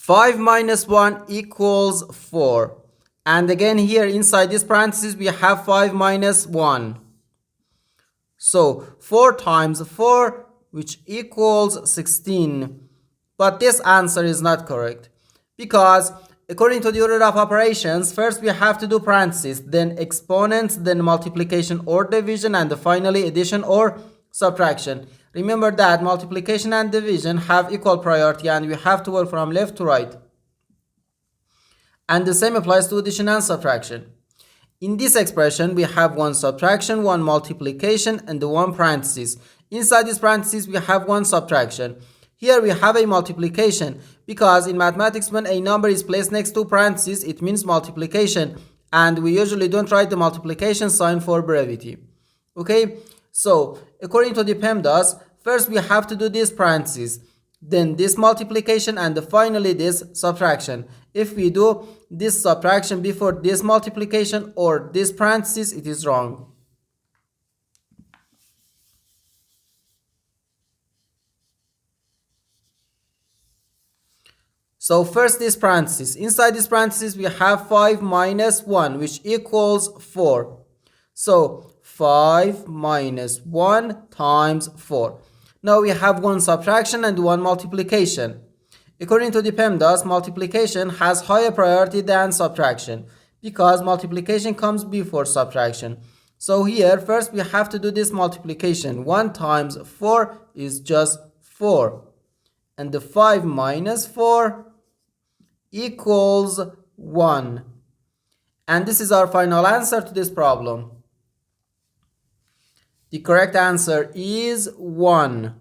5 minus 1 equals 4. And again here inside this parenthesis we have 5 minus 1. So 4 times 4, which equals 16. But this answer is not correct, because according to the order of operations, first we have to do parentheses, then exponents, then multiplication or division, and finally addition or subtraction. Remember that multiplication and division have equal priority and we have to work from left to right. And the same applies to addition and subtraction. In this expression, we have one subtraction, one multiplication, and the one parenthesis. Inside this parenthesis, we have one subtraction. Here we have a multiplication, because in mathematics, when a number is placed next to parentheses, it means multiplication. And we usually don't write the multiplication sign for brevity. Okay, so according to the PEMDAS, first we have to do this parenthesis, then this multiplication, and finally this subtraction. If we do this subtraction before this multiplication or this parenthesis, it is wrong. So first this parenthesis. Inside this parenthesis we have 5 minus 1, which equals 4. So 5 minus 1 times 4. Now we have one subtraction and one multiplication. According to the PEMDAS, multiplication has higher priority than subtraction, because multiplication comes before subtraction. So here first we have to do this multiplication. 1 times 4 is just 4. And the 5 minus 4 equals 1. And this is our final answer to this problem. The correct answer is 1.